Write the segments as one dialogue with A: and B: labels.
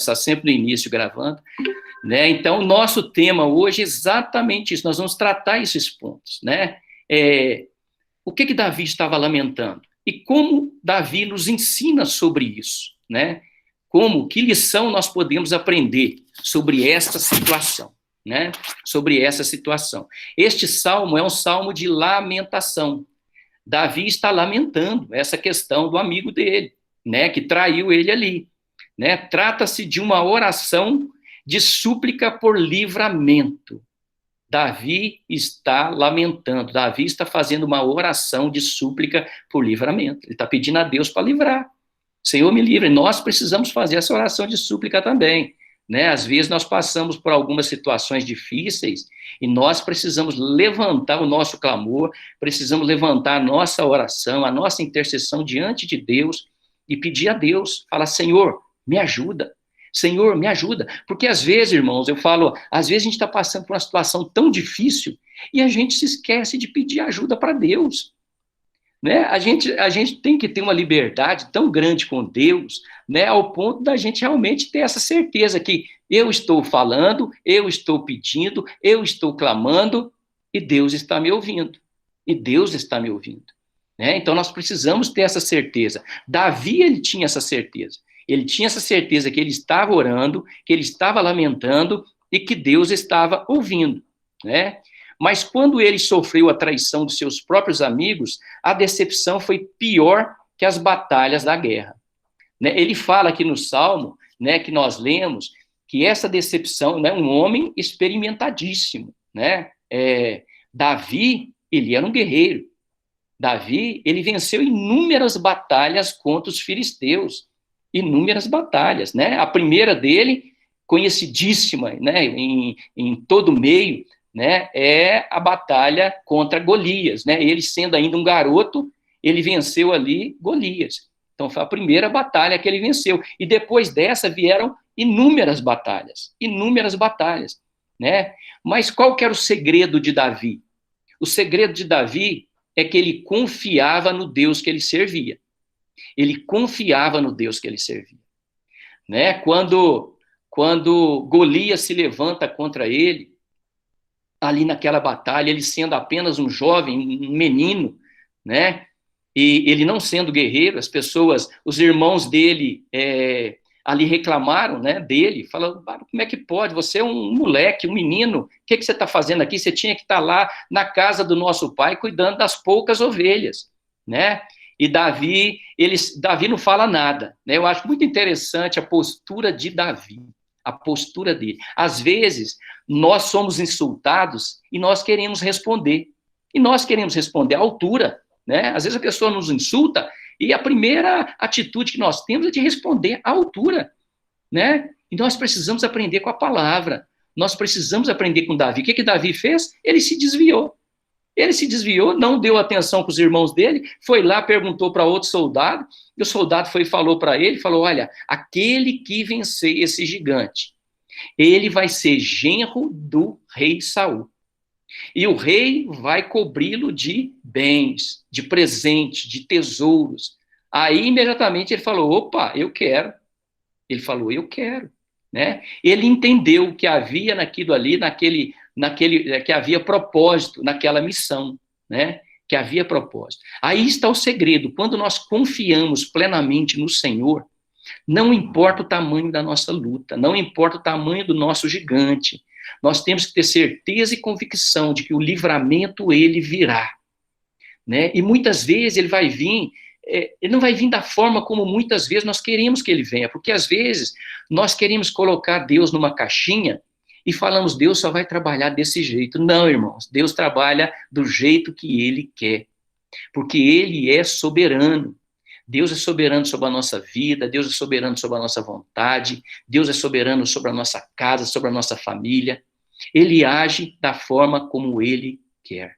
A: sempre no início gravando, né? Então, o nosso tema hoje é exatamente isso, nós vamos tratar esses pontos, né? O que Davi estava lamentando? E como Davi nos ensina sobre isso, né? Que lição nós podemos aprender sobre esta situação, né? Sobre essa situação. Este salmo é um salmo de lamentação. Davi está lamentando essa questão do amigo dele, né? Que traiu ele ali, né? Trata-se de uma oração de súplica por livramento. Davi está lamentando, Davi está fazendo uma oração de súplica por livramento. Ele está pedindo a Deus para livrar. Senhor, me livre. Nós precisamos fazer essa oração de súplica também, né? Às vezes nós passamos por algumas situações difíceis e nós precisamos levantar o nosso clamor, precisamos levantar a nossa oração, a nossa intercessão diante de Deus e pedir a Deus, falar, Senhor, me ajuda. Senhor, me ajuda. Porque às vezes, irmãos, eu falo, às vezes a gente está passando por uma situação tão difícil e a gente se esquece de pedir ajuda para Deus. Né? A gente tem que ter uma liberdade tão grande com Deus, né, ao ponto da gente realmente ter essa certeza que eu estou falando, eu estou pedindo, eu estou clamando e Deus está me ouvindo. E Deus está me ouvindo. Né? Então nós precisamos ter essa certeza. Davi, ele tinha essa certeza. Ele tinha essa certeza que ele estava orando, que ele estava lamentando e que Deus estava ouvindo, né? Mas quando ele sofreu a traição dos seus próprios amigos, a decepção foi pior que as batalhas da guerra. Né? Ele fala aqui no Salmo, né, que nós lemos, que essa decepção, né, um homem experimentadíssimo, né? Davi, ele era um guerreiro. Davi, ele venceu inúmeras batalhas contra os filisteus. Inúmeras batalhas, né? A primeira dele, conhecidíssima, né, em todo meio, né, é a batalha contra Golias, né? Ele sendo ainda um garoto, ele venceu ali Golias. Então foi a primeira batalha que ele venceu. E depois dessa vieram inúmeras batalhas, né? Mas qual que era o segredo de Davi? O segredo de Davi é que ele confiava no Deus que ele servia. Ele confiava no Deus que ele servia. Né? Quando Golias se levanta contra ele, ali naquela batalha, ele sendo apenas um jovem, um menino, né? E ele não sendo guerreiro, as pessoas, os irmãos dele ali reclamaram, né, dele, falando, como é que pode, você é um moleque, um menino, o que você está fazendo aqui? Você tinha que estar lá na casa do nosso pai, cuidando das poucas ovelhas, né? E Davi não fala nada, né? Eu acho muito interessante a postura de Davi, a postura dele. Às vezes, nós somos insultados e nós queremos responder. E nós queremos responder à altura, né? Às vezes a pessoa nos insulta e a primeira atitude que nós temos é de responder à altura, né? E nós precisamos aprender com a palavra. Nós precisamos aprender com Davi. O que Davi fez? Ele se desviou. Ele se desviou, não deu atenção para os irmãos dele, foi lá, perguntou para outro soldado, e o soldado foi e falou para ele, falou, olha, aquele que vencer esse gigante, ele vai ser genro do rei Saul. E o rei vai cobri-lo de bens, de presente, de tesouros. Aí, imediatamente, ele falou, opa, eu quero. Ele falou, eu quero. Né? Ele entendeu que havia naquilo ali, que havia propósito naquela missão, né? Que havia propósito. Aí está o segredo. Quando nós confiamos plenamente no Senhor, não importa o tamanho da nossa luta, não importa o tamanho do nosso gigante, nós temos que ter certeza e convicção de que o livramento, ele virá. Né? E muitas vezes ele vai vir, ele não vai vir da forma como muitas vezes nós queremos que ele venha, porque às vezes nós queremos colocar Deus numa caixinha e falamos, Deus só vai trabalhar desse jeito. Não, irmãos, Deus trabalha do jeito que ele quer, porque ele é soberano. Deus é soberano sobre a nossa vida, Deus é soberano sobre a nossa vontade, Deus é soberano sobre a nossa casa, sobre a nossa família. Ele age da forma como ele quer,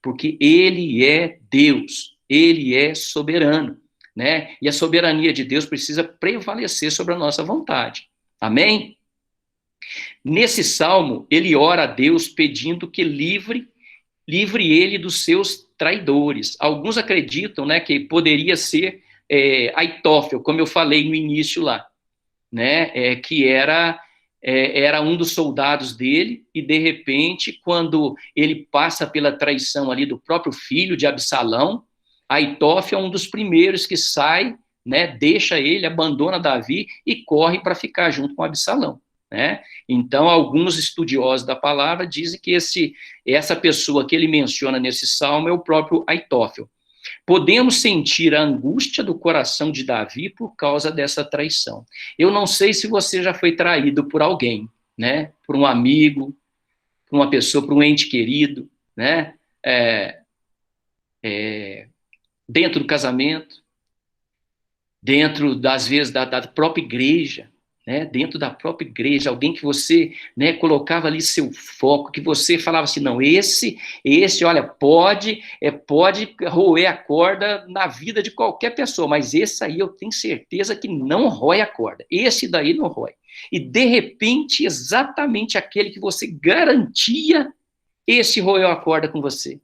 A: porque ele é Deus, ele é soberano, né? E a soberania de Deus precisa prevalecer sobre a nossa vontade. Amém? Nesse salmo, ele ora a Deus pedindo que livre ele dos seus traidores. Alguns acreditam, né, que poderia ser Aitófel, como eu falei no início lá. né, que era um dos soldados dele, e de repente, quando ele passa pela traição ali do próprio filho de Absalão, Aitófel é um dos primeiros que sai, né, deixa ele, abandona Davi e corre para ficar junto com Absalão, né? Então, alguns estudiosos da palavra dizem que essa pessoa que ele menciona nesse salmo é o próprio Aitófel. Podemos sentir a angústia do coração de Davi por causa dessa traição. Eu não sei se você já foi traído por alguém, né? Por um amigo, por uma pessoa, por um ente querido, né? Dentro do casamento, dentro, às vezes, da própria igreja, né? Dentro da própria igreja, alguém que você, né, colocava ali seu foco, que você falava assim, não, esse, olha, pode roer a corda na vida de qualquer pessoa, mas esse aí eu tenho certeza que não rói a corda, esse daí não rói. E, de repente, exatamente aquele que você garantia, esse roeu a corda com você.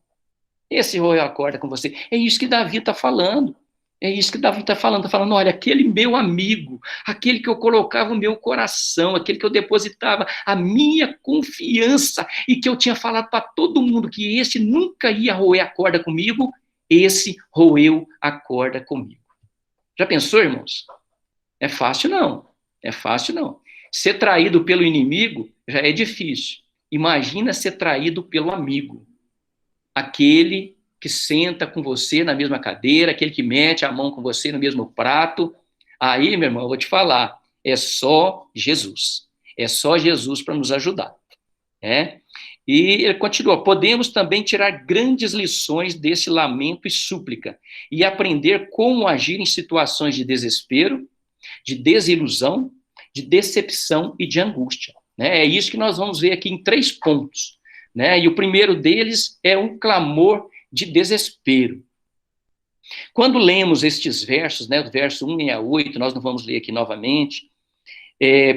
A: Esse roeu a corda com você. É isso que Davi está falando. É isso que Davi está falando, olha, aquele meu amigo, aquele que eu colocava o meu coração, aquele que eu depositava a minha confiança e que eu tinha falado para todo mundo que esse nunca ia roer a corda comigo, esse roeu a corda comigo. Já pensou, irmãos? É fácil não, é fácil não. Ser traído pelo inimigo já é difícil. Imagina ser traído pelo amigo, aquele que senta com você na mesma cadeira, aquele que mete a mão com você no mesmo prato. Aí, meu irmão, eu vou te falar, é só Jesus. É só Jesus para nos ajudar. E ele continua, podemos também tirar grandes lições desse lamento e súplica e aprender como agir em situações de desespero, de desilusão, de decepção e de angústia. É isso que nós vamos ver aqui em 3 pontos. E o primeiro deles é um clamor de desespero. Quando lemos estes versos, do verso 1 a 8, nós não vamos ler aqui novamente,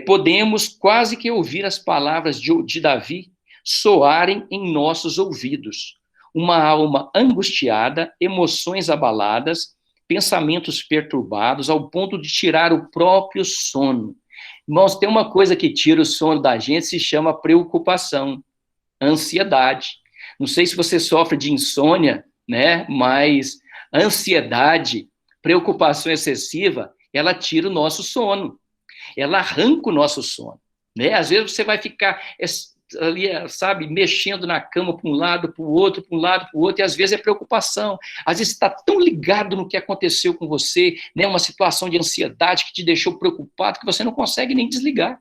A: podemos quase que ouvir as palavras de Davi soarem em nossos ouvidos. Uma alma angustiada, emoções abaladas, pensamentos perturbados, ao ponto de tirar o próprio sono. Irmãos, tem uma coisa que tira o sono da gente, se chama preocupação, ansiedade. Não sei se você sofre de insônia, mas ansiedade, preocupação excessiva, ela tira o nosso sono, ela arranca o nosso sono. Às vezes você vai ficar ali, sabe, mexendo na cama para um lado, para o outro, e às vezes é preocupação. Às vezes você está tão ligado no que aconteceu com você, uma situação de ansiedade que te deixou preocupado, que você não consegue nem desligar.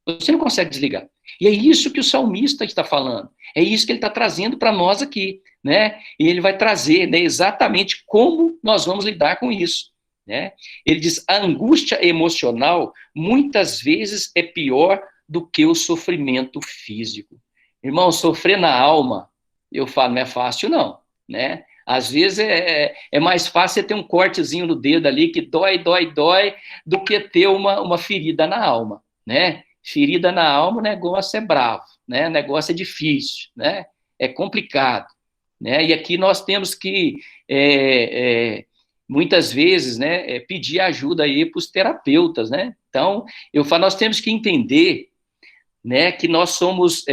A: Você não consegue desligar. E é isso que o salmista está falando. É isso que ele está trazendo para nós aqui. E ele vai trazer exatamente como nós vamos lidar com isso. Ele diz, a angústia emocional muitas vezes é pior do que o sofrimento físico. Irmão, sofrer na alma, eu falo, não é fácil não. Às vezes é mais fácil você ter um cortezinho no dedo ali que dói, do que ter uma ferida na alma. Ferida na alma, o negócio é bravo, o negócio é difícil, é complicado. E aqui nós temos que, muitas vezes, pedir ajuda aí para os terapeutas. Então, eu falo, nós temos que entender que nós somos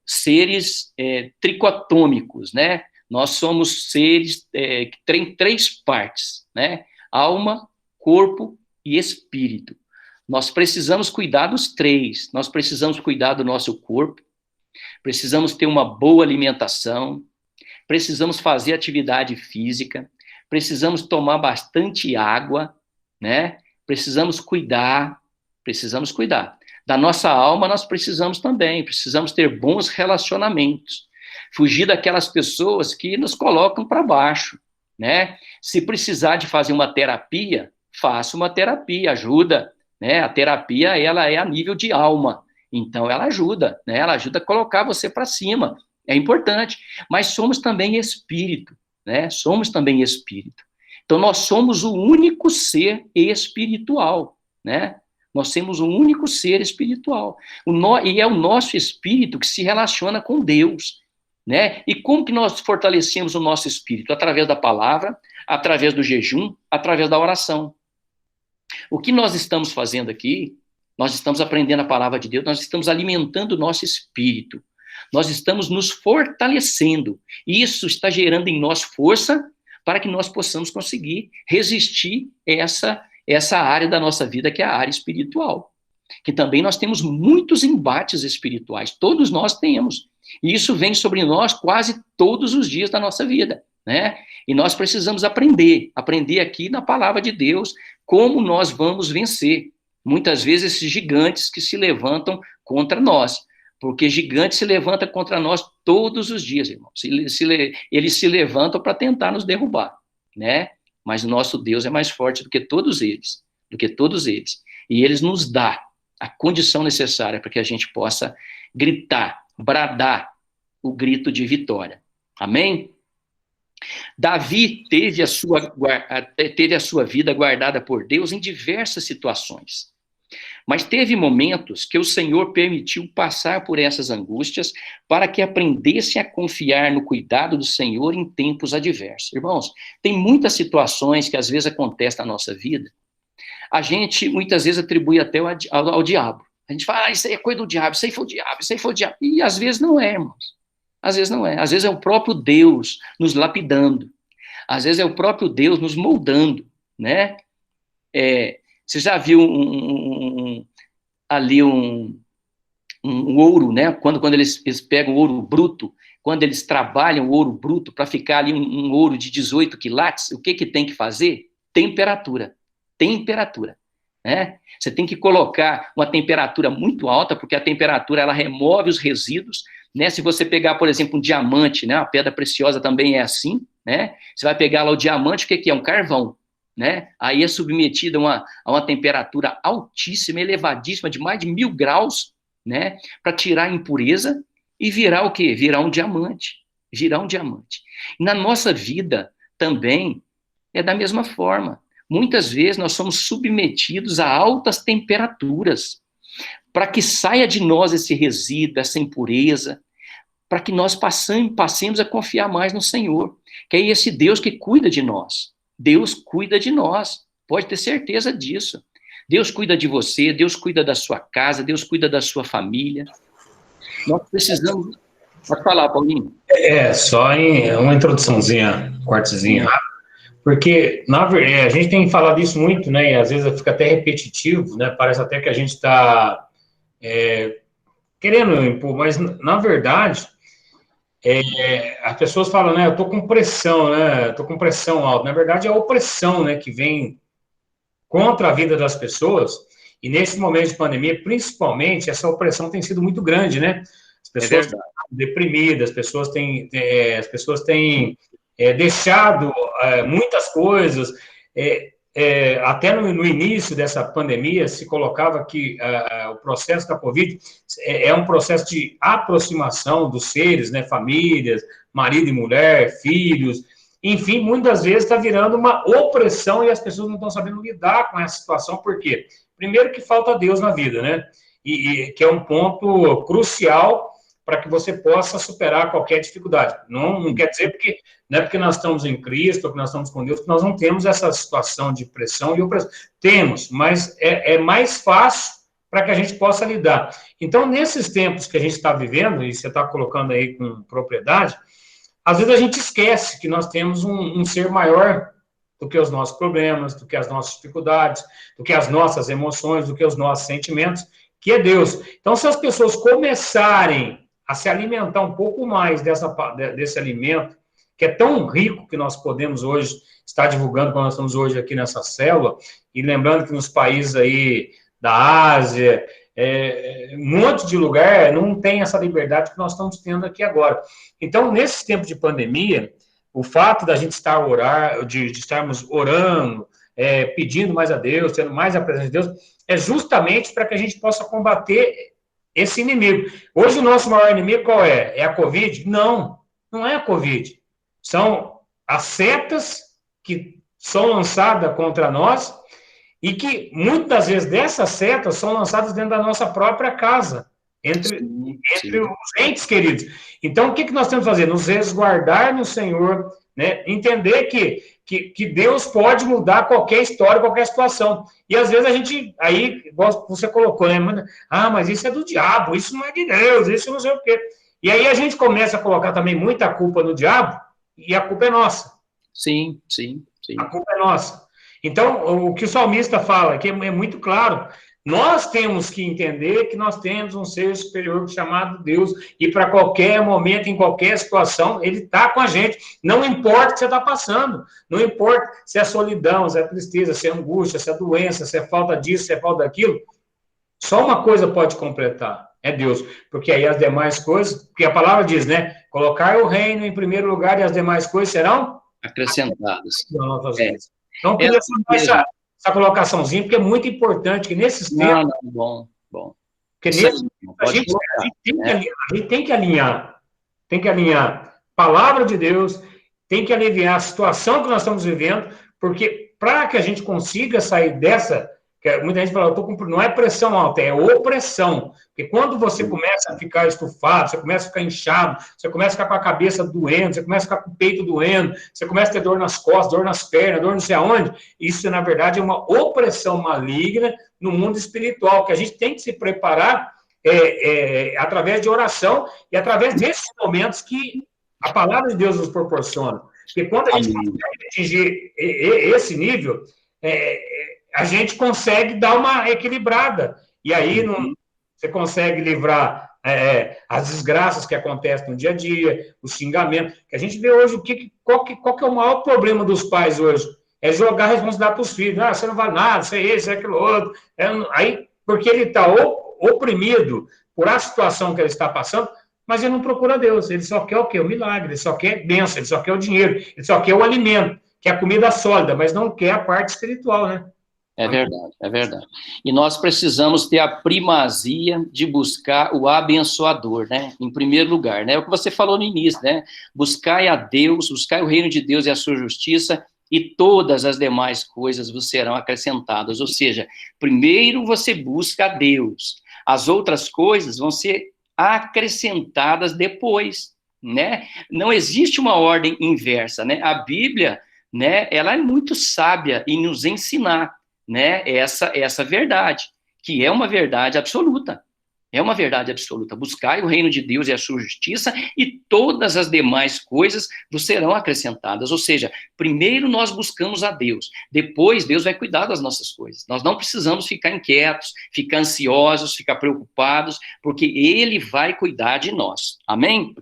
A: seres tricotômicos, nós somos seres que têm 3 partes, alma, corpo e espírito. Nós precisamos cuidar dos 3, nós precisamos cuidar do nosso corpo, precisamos ter uma boa alimentação, precisamos fazer atividade física, precisamos tomar bastante água, precisamos cuidar. Da nossa alma nós precisamos ter bons relacionamentos, fugir daquelas pessoas que nos colocam para baixo, Se precisar de fazer uma terapia, faça uma terapia, ajuda. A terapia, ela é a nível de alma, então ela ajuda, ela ajuda a colocar você para cima, é importante, mas somos também espírito, somos também espírito, então nós somos o único ser espiritual, nós somos o único ser espiritual, e é o nosso espírito que se relaciona com Deus, e como que nós fortalecemos o nosso espírito? Através da palavra, através do jejum, através da oração. O que nós estamos fazendo aqui, nós estamos aprendendo a palavra de Deus, nós estamos alimentando o nosso espírito, nós estamos nos fortalecendo, e isso está gerando em nós força para que nós possamos conseguir resistir essa área da nossa vida, que é a área espiritual. Que também nós temos muitos embates espirituais, todos nós temos, e isso vem sobre nós quase todos os dias da nossa vida, né? E nós precisamos aprender aqui na palavra de Deus, como nós vamos vencer, muitas vezes, esses gigantes que se levantam contra nós, porque gigante se levanta contra nós todos os dias, irmãos, eles se levantam para tentar nos derrubar, né? Mas o nosso Deus é mais forte do que todos eles, e eles nos dá a condição necessária para que a gente possa gritar, bradar o grito de vitória. Amém? Davi teve a sua vida guardada por Deus em diversas situações, mas teve momentos que o Senhor permitiu passar por essas angústias para que aprendesse a confiar no cuidado do Senhor em tempos adversos. Irmãos, tem muitas situações que às vezes acontecem na nossa vida, a gente muitas vezes atribui até ao diabo. A gente fala, isso aí é coisa do diabo, isso aí foi o diabo, isso aí foi o diabo. E às vezes não é, irmãos. Às vezes não é. Às vezes é o próprio Deus nos lapidando. Às vezes é o próprio Deus nos moldando, né? Você já viu ali um ouro, né? Quando eles pegam o ouro bruto, quando eles trabalham o ouro bruto para ficar ali um ouro de 18 quilates, o que tem que fazer? Temperatura, né? Você tem que colocar uma temperatura muito alta, porque a temperatura, ela remove os resíduos, né? Se você pegar, por exemplo, um diamante, né? A pedra preciosa também é assim, né? Você vai pegar lá o diamante, o que é? Um carvão, né? Aí é submetido a uma temperatura altíssima, elevadíssima, de mais de 1000 graus, né? Para tirar a impureza e virar o quê? Virar um diamante. Na nossa vida também é da mesma forma. Muitas vezes nós somos submetidos a altas temperaturas para que saia de nós esse resíduo, essa impureza, para que nós passemos a confiar mais no Senhor, que é esse Deus que cuida de nós. Deus cuida de nós, pode ter certeza disso. Deus cuida de você, Deus cuida da sua casa, Deus cuida da sua família. Nós precisamos... Pode falar, Paulinho.
B: Só em uma introduçãozinha, cortezinha rápida, porque a gente tem falado isso muito, né, e às vezes fica até repetitivo, né, parece até que a gente está querendo impor, mas na verdade, as pessoas falam, né, eu estou com pressão, né, estou com pressão alta. Na verdade, é a opressão, né, que vem contra a vida das pessoas, e nesse momento de pandemia, principalmente, essa opressão tem sido muito grande, né? As pessoas estão deprimidas, as pessoas têm deixado muitas coisas. Até no início dessa pandemia, se colocava que o processo da Covid é um processo de aproximação dos seres, né, famílias, marido e mulher, filhos, enfim, muitas vezes está virando uma opressão e as pessoas não estão sabendo lidar com essa situação. Por quê? Primeiro que falta Deus na vida, né? E que é um ponto crucial para que você possa superar qualquer dificuldade. Não quer dizer que não é porque nós estamos em Cristo, ou que nós estamos com Deus, que nós não temos essa situação de pressão e opressão. Temos, mas é mais fácil para que a gente possa lidar. Então, nesses tempos que a gente está vivendo, e você está colocando aí com propriedade, às vezes a gente esquece que nós temos um ser maior do que os nossos problemas, do que as nossas dificuldades, do que as nossas emoções, do que os nossos sentimentos, que é Deus. Então, se as pessoas começarem a se alimentar um pouco mais desse alimento, que é tão rico que nós podemos hoje estar divulgando, quando nós estamos hoje aqui nessa célula, e lembrando que nos países aí da Ásia, um monte de lugar não tem essa liberdade que nós estamos tendo aqui agora. Então, nesse tempo de pandemia, o fato da gente estarmos orando, pedindo mais a Deus, tendo mais a presença de Deus, é justamente para que a gente possa combater esse inimigo. Hoje o nosso maior inimigo qual é? É a Covid? Não é a Covid. São as setas que são lançadas contra nós e que, muitas vezes, dessas setas são lançadas dentro da nossa própria casa, entre os entes queridos. Então, o que nós temos que fazer? Nos resguardar no Senhor, né? Entender que que Deus pode mudar qualquer história, qualquer situação. E às vezes a gente, aí, igual você colocou, né? Mas isso é do diabo, isso não é de Deus, isso não sei o quê. E aí a gente começa a colocar também muita culpa no diabo, e a culpa é nossa.
A: Sim, sim, sim.
B: A culpa é nossa. Então, o que o salmista fala, que é muito claro, nós temos que entender que nós temos um ser superior chamado Deus, e para qualquer momento, em qualquer situação, ele está com a gente. Não importa o que você está passando, não importa se é solidão, se é tristeza, se é angústia, se é doença, se é falta disso, se é falta daquilo, só uma coisa pode completar, é Deus. Porque aí as demais coisas, porque a palavra diz, né? Colocar o reino em primeiro lugar e as demais coisas serão
A: acrescentadas.
B: Então, eu queria só essa colocaçãozinha, porque é muito importante que nesses tempos...
A: Não, bom.
B: Porque nesses tempos a gente tem que alinhar. Tem que alinhar a palavra de Deus, tem que aliviar a situação que nós estamos vivendo, porque para que a gente consiga sair dessa... Muita gente fala, não é pressão alta, é opressão. Porque quando você começa a ficar estufado, você começa a ficar inchado, você começa a ficar com a cabeça doendo, você começa a ficar com o peito doendo, você começa a ter dor nas costas, dor nas pernas, dor não sei aonde, isso, na verdade, é uma opressão maligna no mundo espiritual, que a gente tem que se preparar através de oração e através desses momentos que a palavra de Deus nos proporciona. Porque quando a gente consegue atingir esse nível... a gente consegue dar uma equilibrada. E aí você consegue livrar as desgraças que acontecem no dia a dia, o xingamento. Que a gente vê hoje qual que é o maior problema dos pais hoje? É jogar a responsabilidade para os filhos. Você não vale nada, você é esse, é aquilo outro. Aí, porque ele está oprimido por a situação que ele está passando, mas ele não procura Deus. Ele só quer o quê? O milagre. Ele só quer bênção, ele só quer o dinheiro, ele só quer o alimento, quer a comida sólida, mas não quer a parte espiritual, né?
A: É verdade, é verdade. E nós precisamos ter a primazia de buscar o abençoador, né? Em primeiro lugar, né? É o que você falou no início, né? Buscai a Deus, buscai o reino de Deus e a sua justiça, e todas as demais coisas vos serão acrescentadas. Ou seja, primeiro você busca a Deus, as outras coisas vão ser acrescentadas depois, né? Não existe uma ordem inversa, né? A Bíblia, né? Ela é muito sábia em nos ensinar, né, essa verdade, que é uma verdade absoluta, buscai o reino de Deus e a sua justiça, e todas as demais coisas vos serão acrescentadas. Ou seja, primeiro nós buscamos a Deus, depois Deus vai cuidar das nossas coisas. Nós não precisamos ficar inquietos, ficar ansiosos, ficar preocupados, porque Ele vai cuidar de nós, amém?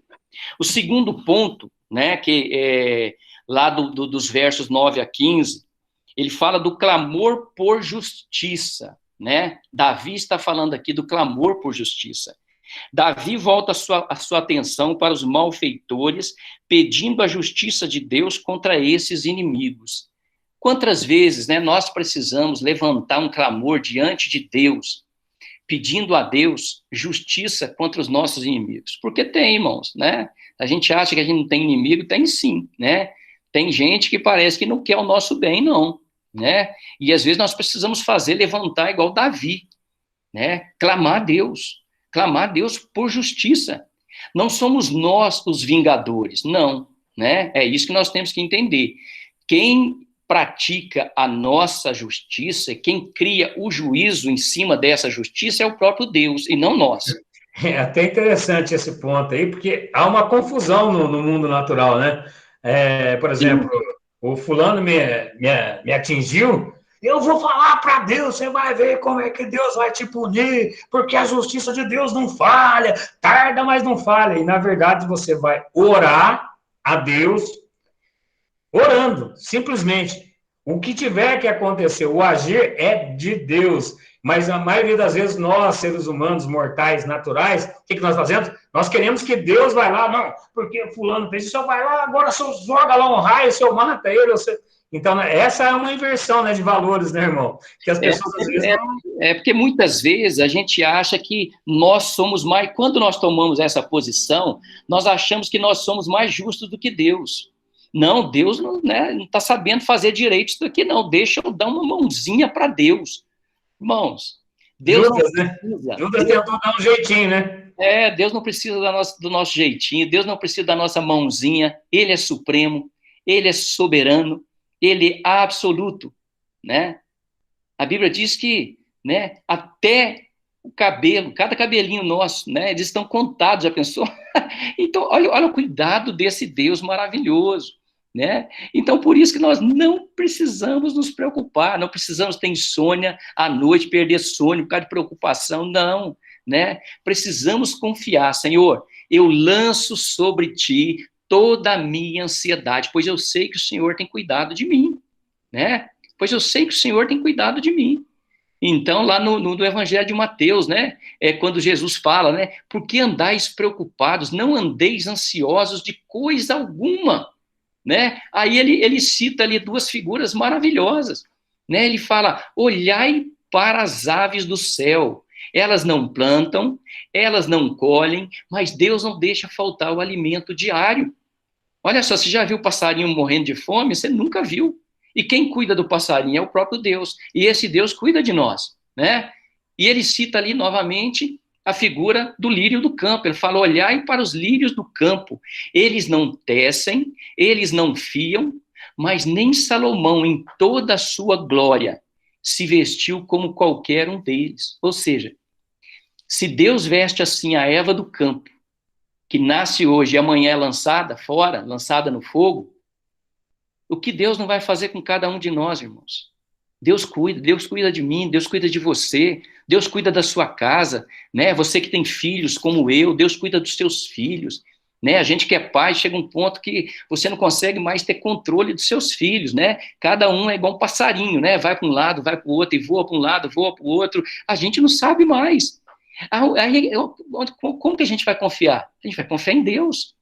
A: O segundo ponto, né, que é lá dos versos 9 a 15, ele fala do clamor por justiça, né? Davi está falando aqui do clamor por justiça. Davi volta a sua atenção para os malfeitores, pedindo a justiça de Deus contra esses inimigos. Quantas vezes, né, nós precisamos levantar um clamor diante de Deus, pedindo a Deus justiça contra os nossos inimigos? Porque tem, irmãos, né? A gente acha que a gente não tem inimigo, tem sim, né? Tem gente que parece que não quer o nosso bem, não, né? E às vezes nós precisamos levantar igual Davi, né? Clamar a Deus por justiça. Não somos nós os vingadores, não, né? É isso que nós temos que entender. Quem pratica a nossa justiça, quem cria o juízo em cima dessa justiça é o próprio Deus, e não nós.
B: É até interessante esse ponto aí, porque há uma confusão no mundo natural, né? Por exemplo, o fulano me atingiu, eu vou falar para Deus, você vai ver como é que Deus vai te punir, porque a justiça de Deus não falha, tarda, mas não falha. E, na verdade, você vai orar a Deus, orando, simplesmente. O que tiver que acontecer, o agir é de Deus. Mas a maioria das vezes, nós, seres humanos, mortais, naturais, o que nós fazemos? Nós queremos que Deus vai lá, não, porque fulano fez isso, vai lá, agora só joga lá um raio, se eu mata ele, você... Então, essa é uma inversão, né, de valores, né, irmão? Que as pessoas, às vezes, não...
A: porque muitas vezes a gente acha que nós somos mais... Quando nós tomamos essa posição, nós achamos que nós somos mais justos do que Deus. Não, Deus não está sabendo fazer direito isso daqui, não. Deixa eu dar uma mãozinha para Deus. Irmãos, Deus
B: Judas,
A: não precisa...
B: Né? Judas tentou dar um jeitinho, né?
A: Deus não precisa do nosso jeitinho, Deus não precisa da nossa mãozinha, Ele é supremo, Ele é soberano, ele é absoluto, né? A Bíblia diz que, né, até o cabelo, cada cabelinho nosso, né, eles estão contados, já pensou? Então, olha o cuidado desse Deus maravilhoso, né? Então, por isso que nós não precisamos nos preocupar, não precisamos ter insônia à noite, perder sono por causa de preocupação, não, né? Precisamos confiar, Senhor, eu lanço sobre ti toda a minha ansiedade, pois eu sei que o Senhor tem cuidado de mim, né? Pois eu sei que o Senhor tem cuidado de mim. Então, lá no Evangelho de Mateus, né, quando Jesus fala, né, por que andais preocupados, não andeis ansiosos de coisa alguma, né? Aí ele cita ali duas figuras maravilhosas, né? Ele fala, olhai para as aves do céu, elas não plantam, elas não colhem, mas Deus não deixa faltar o alimento diário. Olha só, você já viu o passarinho morrendo de fome? Você nunca viu. E quem cuida do passarinho é o próprio Deus. E esse Deus cuida de nós, né? E ele cita ali novamente a figura do lírio do campo. Ele fala, olhai para os lírios do campo. Eles não tecem, eles não fiam, mas nem Salomão, em toda a sua glória, se vestiu como qualquer um deles. Ou seja, se Deus veste assim a erva do campo, que nasce hoje e amanhã é lançada fora, lançada no fogo, o que Deus não vai fazer com cada um de nós, irmãos? Deus cuida de mim, Deus cuida de você, Deus cuida da sua casa, né? Você que tem filhos como eu, Deus cuida dos seus filhos, né? A gente que é pai, chega um ponto que você não consegue mais ter controle dos seus filhos, né? Cada um é igual um passarinho, né? Vai para um lado, vai para o outro, e voa para um lado, voa para o outro. A gente não sabe mais. Aí, como que a gente vai confiar? A gente vai confiar em Deus.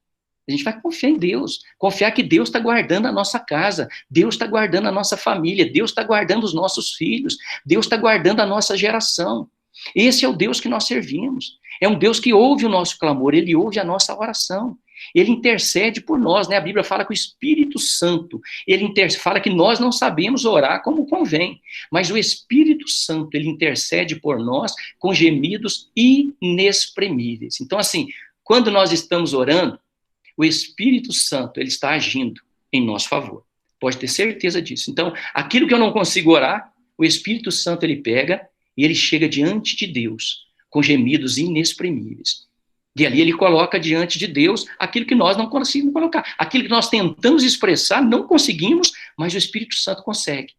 A: A gente vai confiar em Deus, confiar que Deus está guardando a nossa casa, Deus está guardando a nossa família, Deus está guardando os nossos filhos, Deus está guardando a nossa geração. Esse é o Deus que nós servimos. É um Deus que ouve o nosso clamor, ele ouve a nossa oração. Ele intercede por nós, né? A Bíblia fala que o Espírito Santo, fala que nós não sabemos orar como convém, mas o Espírito Santo, ele intercede por nós com gemidos inexprimíveis. Então, assim, quando nós estamos orando, o Espírito Santo, ele está agindo em nosso favor. Pode ter certeza disso. Então, aquilo que eu não consigo orar, o Espírito Santo, ele pega e ele chega diante de Deus com gemidos inexprimíveis. E ali ele coloca diante de Deus aquilo que nós não conseguimos colocar. Aquilo que nós tentamos expressar, não conseguimos, mas o Espírito Santo consegue.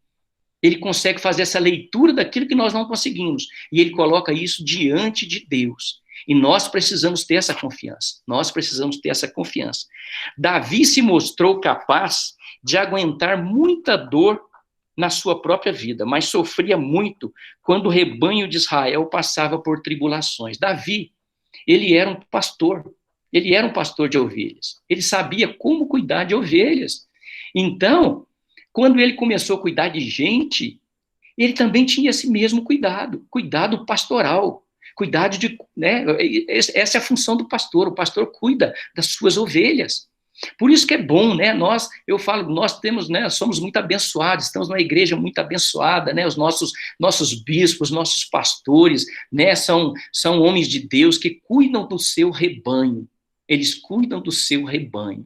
A: Ele consegue fazer essa leitura daquilo que nós não conseguimos. E ele coloca isso diante de Deus. E nós precisamos ter essa confiança. Nós precisamos ter essa confiança. Davi se mostrou capaz de aguentar muita dor na sua própria vida, mas sofria muito quando o rebanho de Israel passava por tribulações. Davi, ele era um pastor de ovelhas. Ele sabia como cuidar de ovelhas. Então, quando ele começou a cuidar de gente, ele também tinha esse mesmo cuidado pastoral. Cuidado de, né? Essa é a função do pastor. O pastor cuida das suas ovelhas. Por isso que é bom, né? Nós temos, né? Somos muito abençoados. Estamos numa igreja muito abençoada, né? Os nossos bispos, nossos pastores, né? São homens de Deus que cuidam do seu rebanho. Eles cuidam do seu rebanho,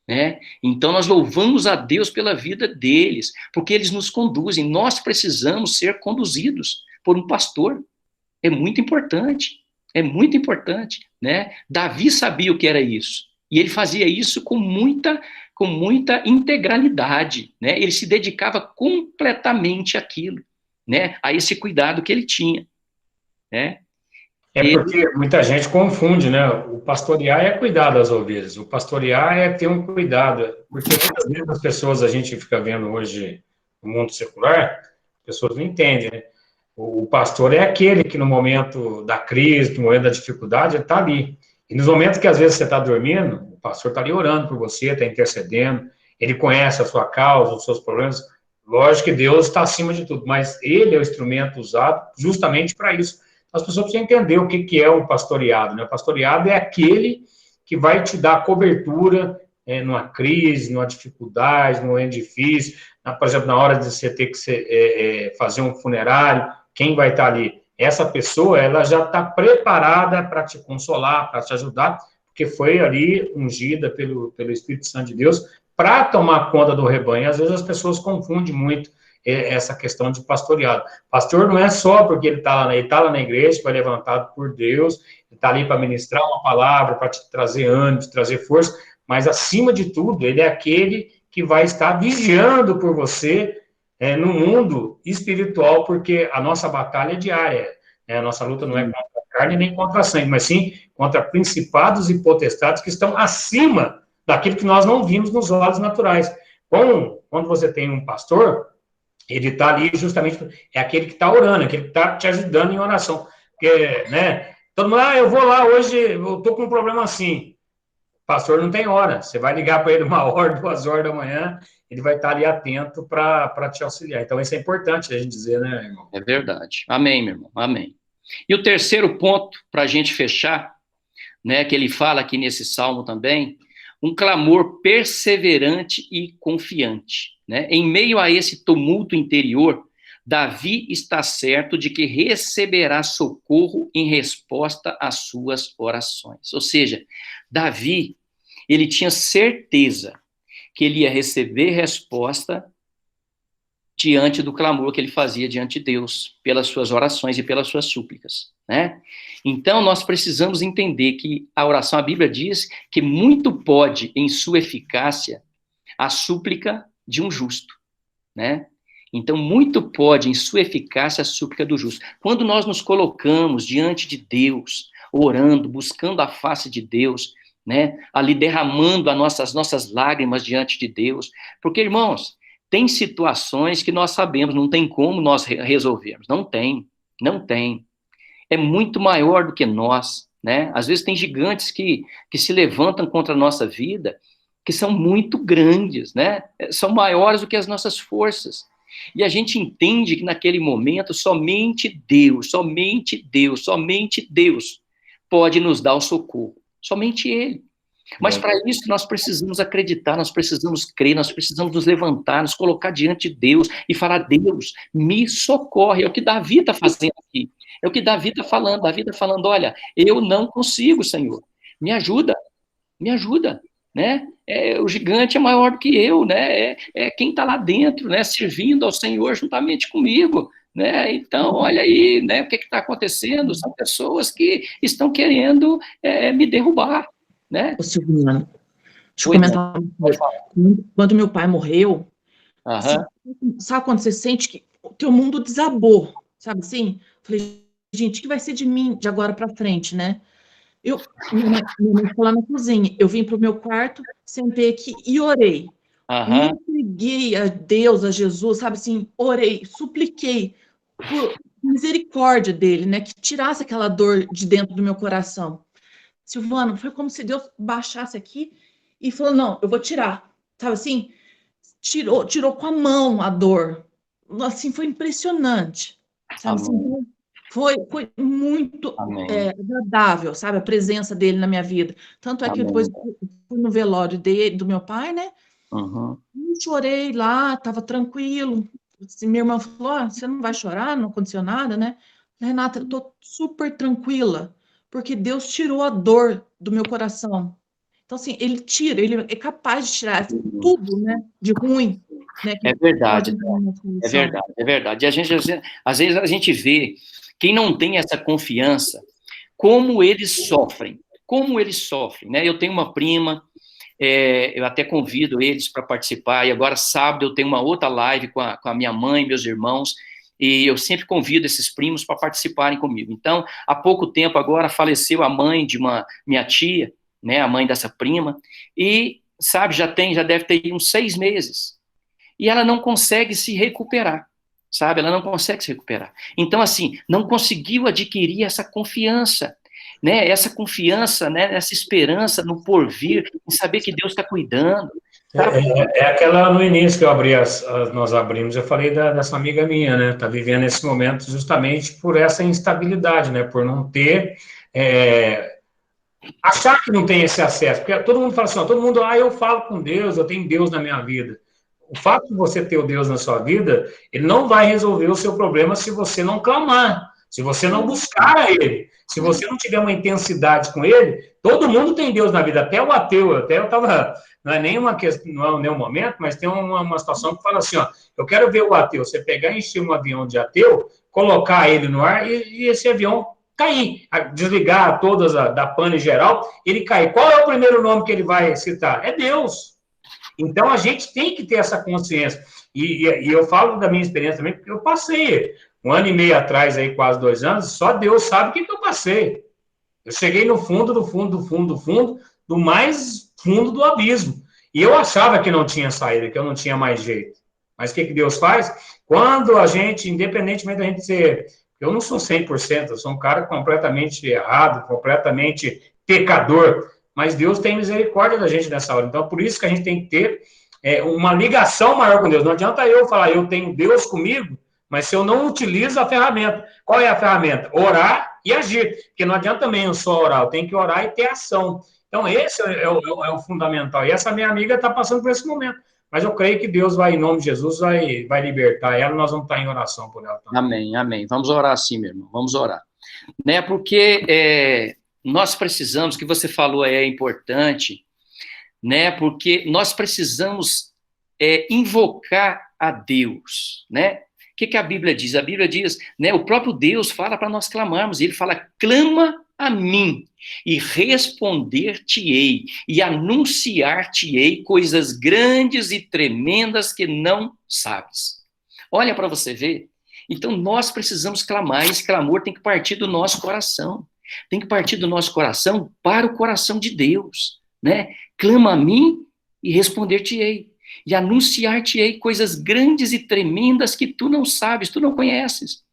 A: né? Então nós louvamos a Deus pela vida deles, porque eles nos conduzem. Nós precisamos ser conduzidos por um pastor. É muito importante, né? Davi sabia o que era isso, e ele fazia isso com muita integralidade, né? Ele se dedicava completamente àquilo, né? A esse cuidado que ele tinha, né?
B: Porque muita gente confunde, né? O pastorear é cuidar das ovelhas, o pastorear é ter um cuidado, porque muitas vezes as pessoas, a gente fica vendo hoje no mundo secular, as pessoas não entendem, né? O pastor é aquele que no momento da crise, no momento da dificuldade, ele está ali. E nos momentos que às vezes você está dormindo, o pastor está ali orando por você, está intercedendo, ele conhece a sua causa, os seus problemas. Lógico que Deus está acima de tudo, mas ele é o instrumento usado justamente para isso. As pessoas precisam entender o que é o pastoreado, né? O pastoreado é aquele que vai te dar cobertura numa crise, numa dificuldade, num momento difícil, por exemplo, na hora de você ter que fazer um funerário, quem vai estar ali? Essa pessoa, ela já está preparada para te consolar, para te ajudar, porque foi ali ungida pelo Espírito Santo de Deus para tomar conta do rebanho. Às vezes as pessoas confundem muito essa questão de pastoreado. Pastor não é só porque ele está lá na igreja, foi levantado por Deus, ele está ali para ministrar uma palavra, para te trazer ânimo, trazer força, mas acima de tudo, ele é aquele que vai estar vigiando por você no mundo espiritual, porque a nossa batalha é diária, né? A nossa luta não é contra a carne nem contra a sangue, mas sim contra principados e potestades que estão acima daquilo que nós não vimos nos olhos naturais. Bom, quando você tem um pastor, ele está ali justamente, é aquele que está orando, aquele que está te ajudando em oração. Porque, né, todo mundo, eu vou lá hoje, eu estou com um problema assim. O pastor não tem hora, você vai ligar para ele 1h, 2h da manhã, ele vai estar ali atento para te auxiliar. Então, isso é importante a gente dizer, né, irmão?
A: É verdade. Amém, meu irmão, amém. E o terceiro ponto, para a gente fechar, né, que ele fala aqui nesse salmo também, um clamor perseverante e confiante, né? Em meio a esse tumulto interior, Davi está certo de que receberá socorro em resposta às suas orações. Ou seja, Davi, ele tinha certeza que ele ia receber resposta diante do clamor que ele fazia diante de Deus, pelas suas orações e pelas suas súplicas, né? Então, nós precisamos entender que a oração, a Bíblia diz que muito pode, em sua eficácia, a súplica de um justo, né? Então, muito pode, em sua eficácia, a súplica do justo. Quando nós nos colocamos diante de Deus, orando, buscando a face de Deus, né? Ali derramando as nossas lágrimas diante de Deus, porque, irmãos, tem situações que nós sabemos, não tem como nós resolvermos. Não tem, não tem. É muito maior do que nós, né? Às vezes tem gigantes que se levantam contra a nossa vida, que são muito grandes, né? São maiores do que as nossas forças. E a gente entende que naquele momento somente Deus pode nos dar o socorro. Somente Ele. Mas para isso nós precisamos acreditar, nós precisamos crer, nós precisamos nos levantar, nos colocar diante de Deus e falar: Deus, me socorre. É o que Davi está fazendo aqui. É o que Davi está falando. Davi está falando: olha, eu não consigo, Senhor. Me ajuda, né? O gigante é maior do que eu, né? É quem está lá dentro, né? Servindo ao Senhor juntamente comigo, né? Então, olha aí, né? O que está acontecendo? São pessoas que estão querendo me derrubar. Né?
C: Ô, Silvana, deixa eu comentar uma coisa. Quando meu pai morreu, sabe quando você sente que o teu mundo desabou, sabe assim? Falei, gente, o que vai ser de mim de agora para frente, né? Minha mãe foi lá na cozinha, eu vim pro meu quarto, sentei aqui e orei. Me entreguei a Deus, a Jesus, sabe assim? Orei, supliquei por misericórdia dele, né? Que tirasse aquela dor de dentro do meu coração. Silvano, foi como se Deus baixasse aqui e falou, não, eu vou tirar, sabe assim? Tirou com a mão a dor. Assim, foi impressionante, sabe assim? Foi muito agradável, sabe? A presença dele na minha vida. Tanto é que depois fui no velório do meu pai, né? Chorei lá, estava tranquilo. Minha irmã falou, você não vai chorar, não aconteceu nada, né? Renata, eu estou super tranquila, porque Deus tirou a dor do meu coração. Então, assim, ele é capaz de tirar tudo, né, de ruim. Né,
A: é verdade, é verdade. E às vezes a gente vê quem não tem essa confiança, como eles sofrem, né? Eu tenho uma prima, eu até convido eles para participar, e agora sábado eu tenho uma outra live com a minha mãe, meus irmãos, e eu sempre convido esses primos para participarem comigo. Então, há pouco tempo agora faleceu a mãe de minha tia, né, a mãe dessa prima, e, sabe, já deve ter uns 6 meses, e ela não consegue se recuperar, sabe, ela não consegue se recuperar. Então, assim, não conseguiu adquirir essa confiança, né, essa confiança, né, essa esperança no porvir, em saber que Deus está cuidando.
B: Aquela no início que nós abrimos, eu falei dessa amiga minha, né? Tá vivendo esse momento justamente por essa instabilidade, né? Por não ter, achar que não tem esse acesso, porque todo mundo fala assim, todo mundo, eu falo com Deus, eu tenho Deus na minha vida. O fato de você ter o Deus na sua vida, ele não vai resolver o seu problema se você não clamar, se você não buscar a Ele. Se você não tiver uma intensidade com ele, todo mundo tem Deus na vida, até o ateu. Até eu estava, não é nenhuma questão, não é nenhum momento, mas tem uma situação que fala assim, ó, eu quero ver o ateu, você pegar e encher um avião de ateu, colocar ele no ar e esse avião cair, desligar todas da pane geral, ele cair. Qual é o primeiro nome que ele vai citar? É Deus. Então, a gente tem que ter essa consciência. E eu falo da minha experiência também, porque eu passei 1 ano e meio atrás, aí, quase 2 anos, só Deus sabe o que eu passei. Eu cheguei no fundo, do mais fundo do abismo. E eu achava que não tinha saída, que eu não tinha mais jeito. Mas o que Deus faz? Quando a gente, independentemente da gente ser... Eu não sou 100%, eu sou um cara completamente errado, completamente pecador, mas Deus tem misericórdia da gente nessa hora. Então, por isso que a gente tem que ter uma ligação maior com Deus. Não adianta eu falar, eu tenho Deus comigo, mas se eu não utilizo a ferramenta. Qual é a ferramenta? Orar e agir. Porque não adianta também eu só orar, eu tenho que orar e ter ação. Então, esse é o fundamental. E essa minha amiga está passando por esse momento. Mas eu creio que Deus vai, em nome de Jesus, vai libertar ela, nós vamos estar em oração por ela também.
A: Amém, amém. Vamos orar assim, meu irmão, vamos orar. Né, porque nós precisamos, o que você falou é importante, né, porque nós precisamos invocar a Deus, né? O que a Bíblia diz? A Bíblia diz, né, o próprio Deus fala para nós clamarmos, ele fala, clama a mim, e responder-te-ei, e anunciar-te-ei coisas grandes e tremendas que não sabes. Olha para você ver. Então, nós precisamos clamar, esse clamor tem que partir do nosso coração, tem que partir do nosso coração para o coração de Deus, né? Clama a mim e responder-te-ei, e anunciar-te-ei coisas grandes e tremendas que tu não sabes, tu não conheces.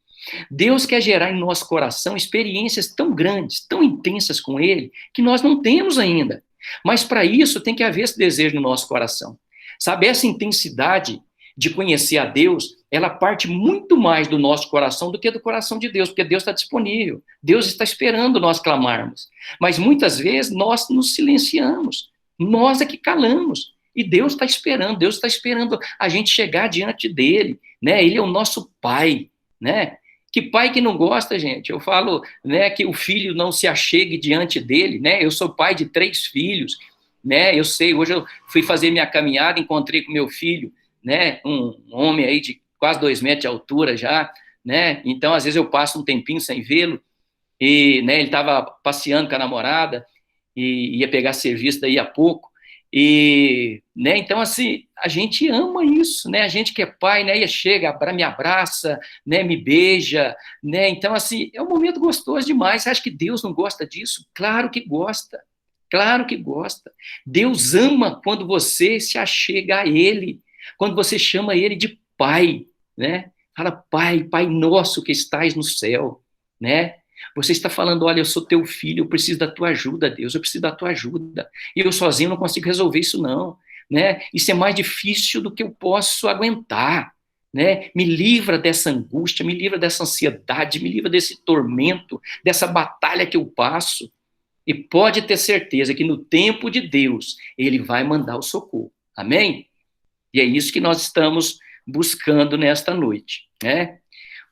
A: Deus quer gerar em nosso coração experiências tão grandes, tão intensas com Ele, que nós não temos ainda. Mas para isso tem que haver esse desejo no nosso coração. Sabe, essa intensidade de conhecer a Deus, ela parte muito mais do nosso coração do que do coração de Deus, porque Deus está disponível, Deus está esperando nós clamarmos. Mas muitas vezes nós nos silenciamos, nós é que calamos. E Deus está esperando a gente chegar diante dele, né? Ele é o nosso Pai, né? Que pai que não gosta, gente? Eu falo, né, que o filho não se achegue diante dele, né? Eu sou pai de 3 filhos, né? Eu sei, hoje eu fui fazer minha caminhada, encontrei com meu filho, né? Um homem aí de quase 2 metros de altura já, né? Então, às vezes eu passo um tempinho sem vê-lo, e, né, ele estava passeando com a namorada, e ia pegar serviço daí a pouco, e, né, então, assim, a gente ama isso, né, a gente que é pai, né, e chega, me abraça, né, me beija, né, então, assim, é um momento gostoso demais. Você acha que Deus não gosta disso? Claro que gosta, claro que gosta. Deus ama quando você se achega a Ele, quando você chama Ele de Pai, né, fala, Pai, Pai nosso que estás no céu, né, você está falando, olha, eu sou teu filho, eu preciso da tua ajuda, Deus, eu preciso da tua ajuda. E eu sozinho não consigo resolver isso, não. Né? Isso é mais difícil do que eu posso aguentar. Né? Me livra dessa angústia, me livra dessa ansiedade, me livra desse tormento, dessa batalha que eu passo. E pode ter certeza que no tempo de Deus, Ele vai mandar o socorro. Amém? E é isso que nós estamos buscando nesta noite, né?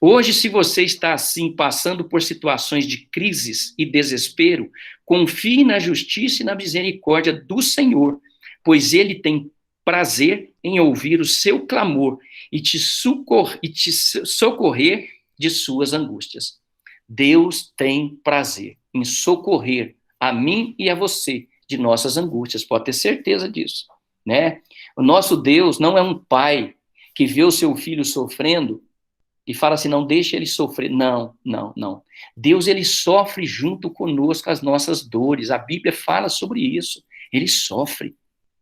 A: Hoje, se você está assim, passando por situações de crises e desespero, confie na justiça e na misericórdia do Senhor, pois Ele tem prazer em ouvir o seu clamor e te socorrer de suas angústias. Deus tem prazer em socorrer a mim e a você de nossas angústias, pode ter certeza disso, né? O nosso Deus não é um pai que vê o seu filho sofrendo e fala assim, não deixe ele sofrer. Não, não, não. Deus, ele sofre junto conosco as nossas dores. A Bíblia fala sobre isso. Ele sofre,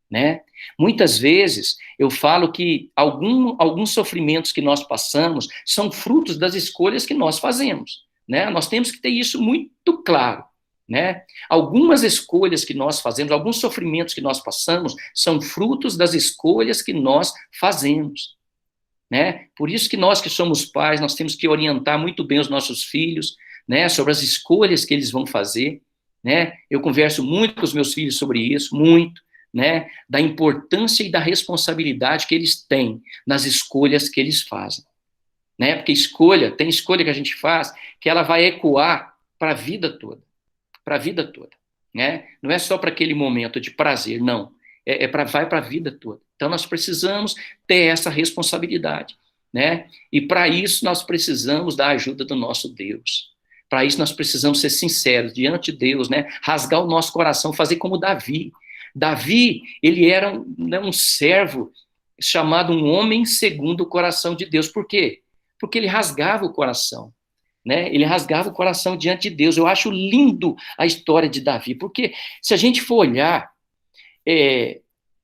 A: né? Muitas vezes eu falo que alguns sofrimentos que nós passamos são frutos das escolhas que nós fazemos, né? Nós temos que ter isso muito claro, né? Algumas escolhas que nós fazemos, alguns sofrimentos que nós passamos são frutos das escolhas que nós fazemos. Né? Por isso que nós que somos pais, nós temos que orientar muito bem os nossos filhos, né, sobre as escolhas que eles vão fazer, né? Eu converso muito com os meus filhos sobre isso, muito, né, da importância e da responsabilidade que eles têm nas escolhas que eles fazem, né? Porque tem escolha que a gente faz que ela vai ecoar, para a vida toda, para a vida toda, né? Não é só para aquele momento de prazer, não. Vai para a vida toda. Então, nós precisamos ter essa responsabilidade, né? E para isso, nós precisamos da ajuda do nosso Deus. Para isso, nós precisamos ser sinceros diante de Deus, né? Rasgar o nosso coração, fazer como Davi. Davi, ele era um servo chamado um homem segundo o coração de Deus. Por quê? Porque ele rasgava o coração, né? Ele rasgava o coração diante de Deus. Eu acho lindo a história de Davi, porque se a gente for olhar,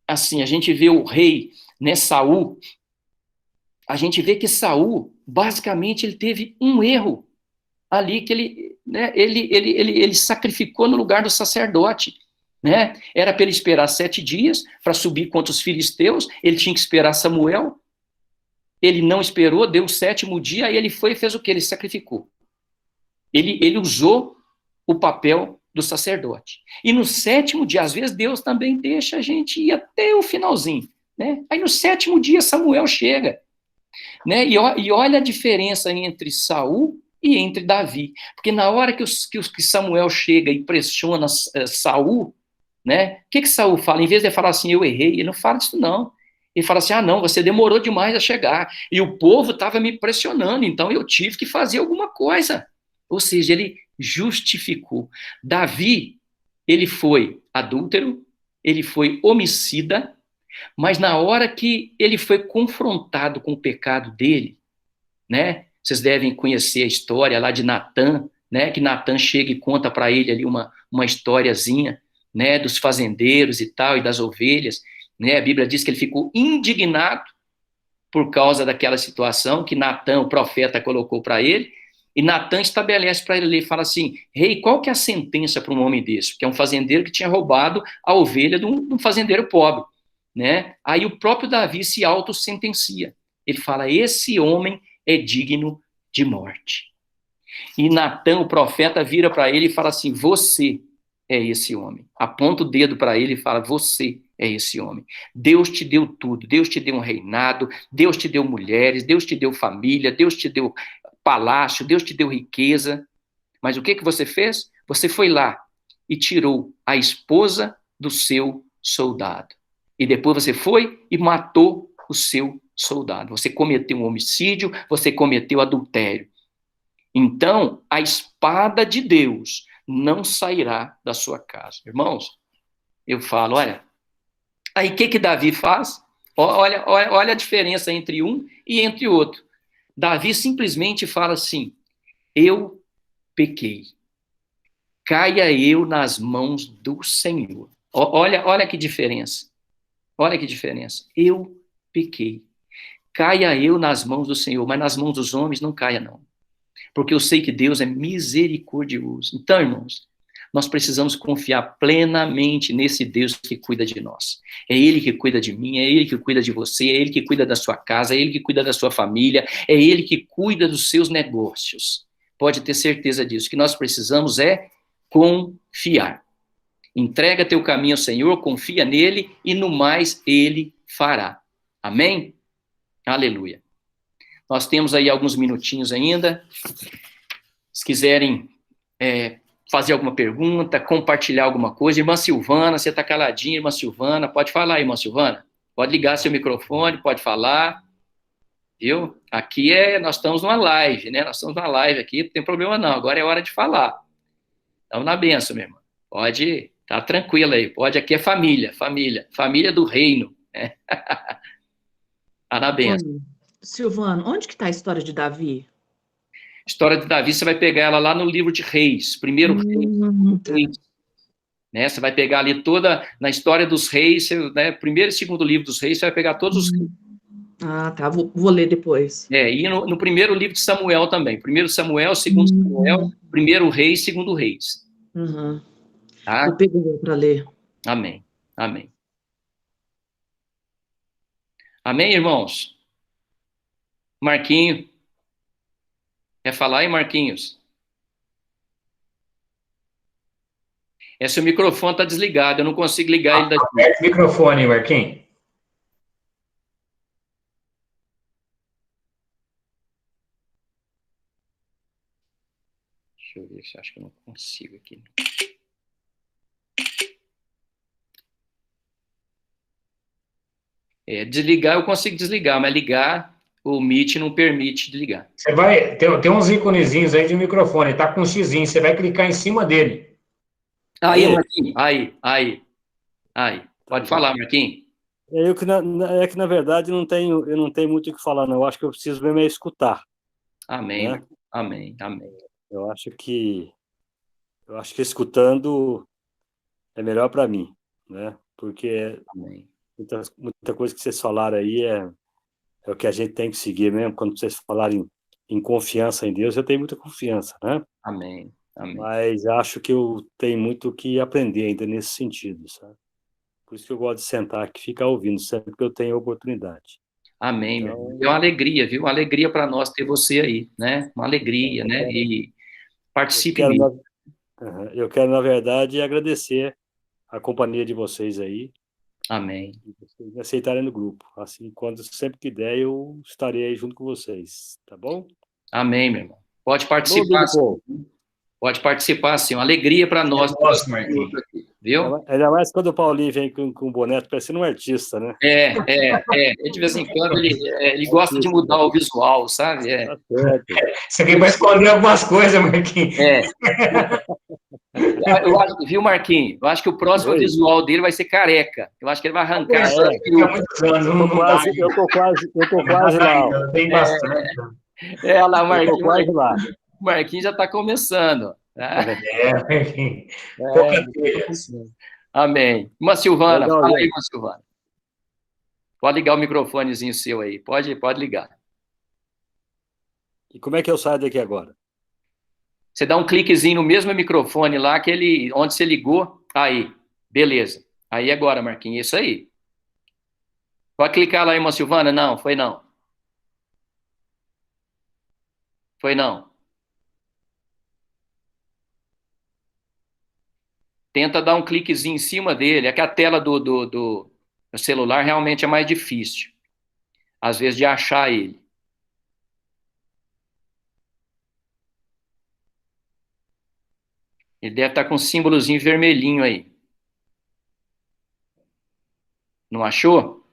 A: assim, a gente vê o rei, né, Saul, a gente vê que Saul, basicamente, ele teve um erro ali, que ele sacrificou no lugar do sacerdote, né? Era para ele esperar 7 dias para subir contra os filisteus, ele tinha que esperar Samuel, ele não esperou, deu o 7º dia, aí ele foi e fez o quê? Ele sacrificou. Ele usou o papel do sacerdote. E no 7º dia, às vezes Deus também deixa a gente ir até o finalzinho, né? Aí no 7º dia Samuel chega, né? E olha a diferença entre Saul e entre Davi, porque na hora que Samuel chega e pressiona Saul, né? O que Saul fala? Em vez de falar assim, eu errei, ele não fala isso não. Ele fala assim, não, você demorou demais a chegar, e o povo estava me pressionando, então eu tive que fazer alguma coisa. Ou seja, ele justificou. Davi, ele foi adúltero, ele foi homicida, mas na hora que ele foi confrontado com o pecado dele, né? Vocês devem conhecer a história lá de Natã, né? Que Natã chega e conta para ele ali uma historiazinha, né? Dos fazendeiros e tal, e das ovelhas, né? A Bíblia diz que ele ficou indignado por causa daquela situação que Natã, o profeta, colocou para ele, e Natã estabelece para ele, fala assim, rei, qual que é a sentença para um homem desse? Porque é um fazendeiro que tinha roubado a ovelha de um fazendeiro pobre, né? Aí o próprio Davi se autossentencia. Ele fala, esse homem é digno de morte. E Natã, o profeta, vira para ele e fala assim, você é esse homem. Aponta o dedo para ele e fala, você é esse homem. Deus te deu tudo, Deus te deu um reinado, Deus te deu mulheres, Deus te deu família, Deus te deu palácio, Deus te deu riqueza, mas o que você fez? Você foi lá e tirou a esposa do seu soldado. E depois você foi e matou o seu soldado. Você cometeu um homicídio, você cometeu adultério. Então, a espada de Deus não sairá da sua casa. Irmãos, eu falo, olha, aí o que Davi faz? Olha a diferença entre um e entre outro. Davi simplesmente fala assim, eu pequei, caia eu nas mãos do Senhor. Olha que diferença, eu pequei, caia eu nas mãos do Senhor, mas nas mãos dos homens não caia não, porque eu sei que Deus é misericordioso. Então, irmãos, nós precisamos confiar plenamente nesse Deus que cuida de nós. É Ele que cuida de mim, é Ele que cuida de você, é Ele que cuida da sua casa, é Ele que cuida da sua família, é Ele que cuida dos seus negócios. Pode ter certeza disso. O que nós precisamos é confiar. Entrega teu caminho ao Senhor, confia nele e no mais Ele fará. Amém? Aleluia. Nós temos aí alguns minutinhos ainda. Se quiserem fazer alguma pergunta, compartilhar alguma coisa. Irmã Silvana, você está caladinha, irmã Silvana, pode falar, irmã Silvana. Pode ligar seu microfone, pode falar, viu? Aqui nós estamos numa live, né? Nós estamos numa live aqui, não tem problema não, agora é hora de falar. Estamos na bênção, minha irmã. Pode, tá tranquila aí, pode, aqui é família do reino, né? Tá na bênção.
C: Silvano, onde que está a história de Davi?
A: História de Davi, você vai pegar ela lá no livro de Reis, primeiro Reis, né? Você vai pegar ali toda, na história dos reis, né? Primeiro e segundo livro dos reis, você vai pegar todos os reis.
C: Ah, tá, vou ler depois.
A: E no primeiro livro de Samuel também, primeiro Samuel, segundo Samuel, primeiro Reis, segundo Reis. Tá?
C: Vou pegar para ler.
A: Amém, amém. Amém, irmãos? Marquinho, quer falar aí, Marquinhos? Seu microfone está desligado, eu não consigo ligar ele daqui.
B: Aperta o microfone, Marquinhos.
A: Deixa eu ver se eu acho que eu não consigo aqui. Desligar eu consigo desligar, mas ligar o Meet não permite desligar.
B: Você vai, tem uns íconezinhos aí de microfone, tá com um xizinho, você vai clicar em cima dele.
A: Aí, Marquinhos, aí. Pode falar, Marquinhos.
D: É que, na verdade, eu não tenho muito o que falar, não. Eu acho que eu preciso mesmo é escutar.
A: Amém,
D: né?
A: amém.
D: Eu acho que escutando é melhor para mim, né? Porque muita coisa que vocês falaram aí é o que a gente tem que seguir mesmo. Quando vocês falarem em confiança em Deus, eu tenho muita confiança, né?
A: Amém.
D: Mas acho que eu tenho muito o que aprender ainda nesse sentido, sabe? Por isso que eu gosto de sentar aqui e ficar ouvindo sempre que eu tenho oportunidade.
A: Amém, meu irmão. É uma alegria, viu? Uma alegria para nós ter você aí, né? Uma alegria, né? E participe mesmo.
D: Eu quero, na verdade, agradecer a companhia de vocês aí.
A: Amém.
D: E vocês me aceitarem no grupo. Assim, sempre que der, eu estarei aí junto com vocês, tá bom?
A: Amém, meu irmão. Pode participar. Pode participar, sim. Uma alegria para nós.
B: Nossa, Marquinhos.
A: Viu?
D: Ainda mais quando o Paulinho vem com o boné, parecendo um artista, né?
A: De vez em quando ele gosta de mudar o visual, sabe?
D: Tá certo.
B: Isso aqui vai esconder algumas coisas, Marquinhos.
A: Eu acho, viu, Marquinhos? Eu acho que o próximo visual dele vai ser careca. Eu acho que ele vai arrancar essa peruca.
D: Eu tô quase lá.
B: Tem bastante.
A: Olha lá, Marquinhos.
D: Eu tô quase lá.
A: O Marquinhos já está começando.
B: Marquinhos.
A: Amém. Irmã Silvana,
D: Legal,
A: fala aí, irmã Silvana. Pode ligar o microfonezinho seu aí. Pode ligar.
D: E como é que eu saio daqui agora?
A: Você dá um cliquezinho no mesmo microfone lá, onde você ligou. Aí, beleza. Aí agora, Marquinhos, isso aí. Pode clicar lá, irmã Silvana? Não, foi não. Foi não. Tenta dar um cliquezinho em cima dele. É que a tela do celular realmente é mais difícil, às vezes, de achar ele. Ele deve estar com um símbolozinho vermelhinho aí. Não achou?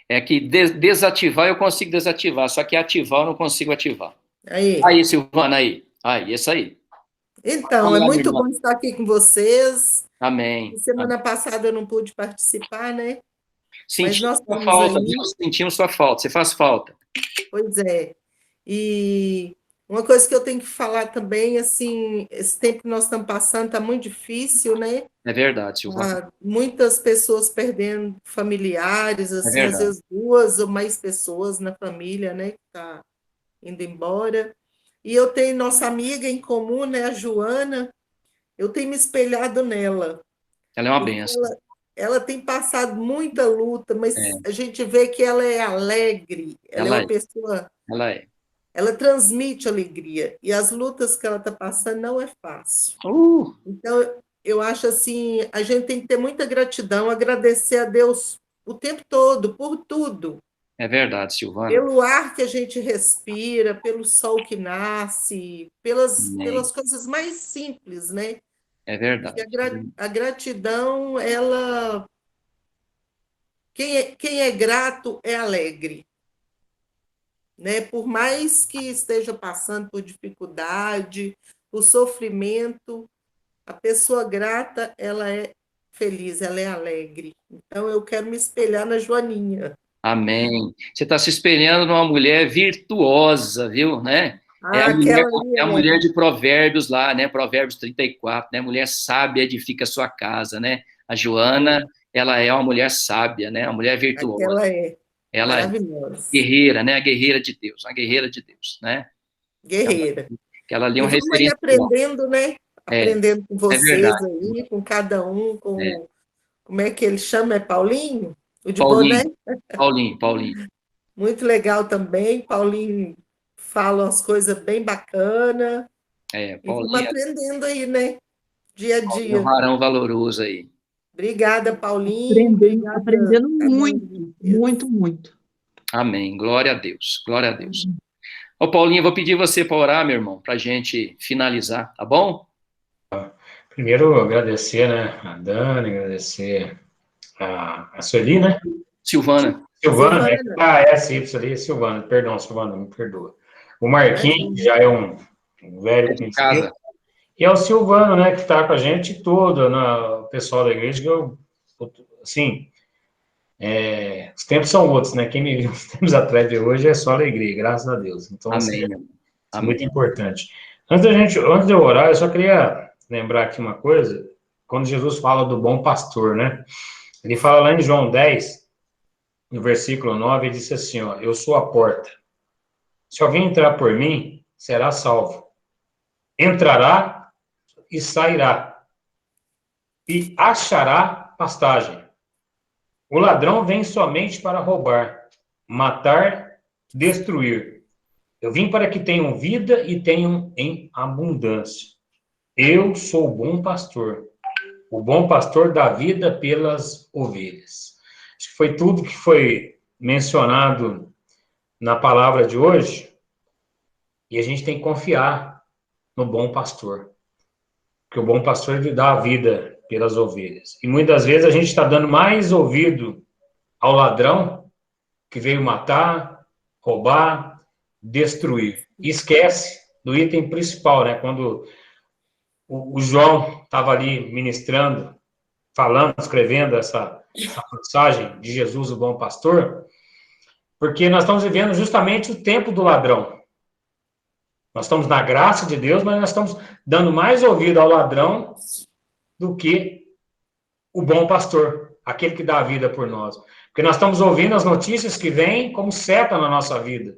A: É que desativar eu consigo desativar, só que ativar eu não consigo ativar. Aí, Silvana, aí. Aí, isso aí.
E: Então, é muito bom estar aqui com vocês.
A: Amém.
E: Semana passada eu não pude participar, né?
A: Sentimos sua falta, viu? Sentimos sua falta. Você faz falta.
E: Pois é. E uma coisa que eu tenho que falar também, assim, esse tempo que nós estamos passando está muito difícil, né?
A: É verdade, Silvana.
E: Muitas pessoas perdendo familiares, assim, às vezes 2 ou mais pessoas na família, né? Que está indo embora. E eu tenho nossa amiga em comum, né? A Joana. Eu tenho me espelhado nela.
A: Ela é uma benção.
E: Ela tem passado muita luta, mas a gente vê que ela é alegre. Ela é uma pessoa... Ela transmite alegria. E as lutas que ela está passando não é fácil. Então, eu acho assim, a gente tem que ter muita gratidão, agradecer a Deus o tempo todo, por tudo.
A: É verdade, Silvana.
E: Pelo ar que a gente respira, pelo sol que nasce, pelas coisas mais simples, né?
A: É verdade.
E: A gratidão, ela... Quem é grato é alegre. Né? Por mais que esteja passando por dificuldade, por sofrimento, a pessoa grata, ela é feliz, ela é alegre. Então, eu quero me espelhar na Joaninha.
A: Amém. Você está se espelhando numa mulher virtuosa, viu, né? É a mulher de Provérbios lá, né? Provérbios 34, né? Mulher sábia edifica sua casa, né? A Joana, ela é uma mulher sábia, né? Uma mulher virtuosa.
E: Ela é
A: guerreira, né? A guerreira de Deus, né?
E: Guerreira.
A: Que ela ali é um
E: referência. Aprendendo, né? Aprendendo com vocês aí, com cada um, como é que ele chama? É Paulinho? O de boné?
A: Paulinho.
E: Muito legal também. Paulinho fala umas coisas bem bacanas.
A: Paulinho.
E: E vamos aprendendo aí, né? Dia a dia.
A: É um varão valoroso aí.
E: Obrigada, Paulinho.
C: Aprendendo muito.
A: Amém. Glória a Deus. Glória a Deus. Ô, Paulinho, eu vou pedir você para orar, meu irmão, para a gente finalizar, tá bom?
B: Primeiro, agradecer, né, a Dani, agradecer a Sueli, né?
A: Silvana.
B: Silvana, essa Y ali, Silvana, perdão, Silvana, me perdoa. O Marquinhos, que já é um velho conhecido. E é o Silvano, né, que está com a gente todo, o pessoal da igreja, que eu, assim, os tempos são outros, né? Quem me viu uns tempos atrás de hoje é só alegria, graças a Deus. Então,
A: amém.
B: Assim, é muito importante. Antes de eu orar, eu só queria lembrar aqui uma coisa, quando Jesus fala do bom pastor, né? Ele fala lá em João 10, no versículo 9, ele disse assim, ó, eu sou a porta. Se alguém entrar por mim, será salvo. Entrará e sairá. E achará pastagem. O ladrão vem somente para roubar, matar, destruir. Eu vim para que tenham vida e tenham em abundância. Eu sou o bom pastor. O bom pastor dá vida pelas ovelhas. Acho que foi tudo que foi mencionado na palavra de hoje. E a gente tem que confiar no bom pastor. Porque o bom pastor, ele dá a vida pelas ovelhas. E muitas vezes a gente está dando mais ouvido ao ladrão que veio matar, roubar, destruir. E esquece do item principal, né? Quando o João estava ali ministrando, falando, escrevendo essa passagem de Jesus, o bom pastor, porque nós estamos vivendo justamente o tempo do ladrão. Nós estamos na graça de Deus, mas nós estamos dando mais ouvido ao ladrão do que o bom pastor, aquele que dá a vida por nós. Porque nós estamos ouvindo as notícias que vêm como seta na nossa vida,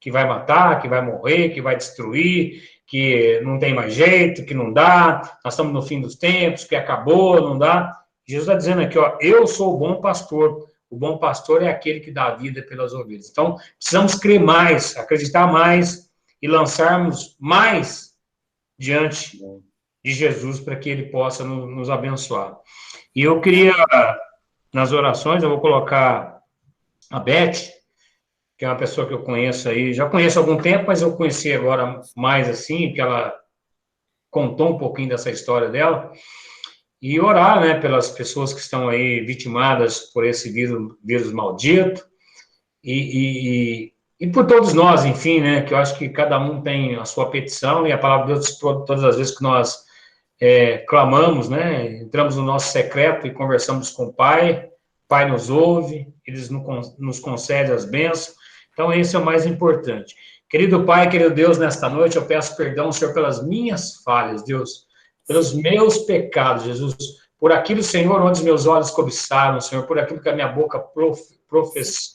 B: que vai matar, que vai morrer, que vai destruir, que não tem mais jeito, que não dá, nós estamos no fim dos tempos, que acabou, não dá. Jesus está dizendo aqui, ó, eu sou o bom pastor. O bom pastor é aquele que dá a vida pelas ovelhas. Então, precisamos crer mais, acreditar mais e lançarmos mais diante de Jesus para que ele possa nos abençoar. E eu queria, nas orações, eu vou colocar a Beth, que é uma pessoa que eu conheço aí, já conheço há algum tempo, mas eu conheci agora mais assim, porque ela contou um pouquinho dessa história dela, e orar, né, pelas pessoas que estão aí vitimadas por esse vírus maldito, e por todos nós, enfim, né, que eu acho que cada um tem a sua petição, e a palavra de Deus, todas as vezes que nós clamamos, né, entramos no nosso secreto e conversamos com o Pai nos ouve, Ele nos concede as bênçãos, então esse é o mais importante. Querido Pai, querido Deus, nesta noite eu peço perdão, Senhor, pelas minhas falhas, Deus, pelos meus pecados, Jesus, por aquilo, Senhor, onde os meus olhos cobiçaram, Senhor, por aquilo que a minha boca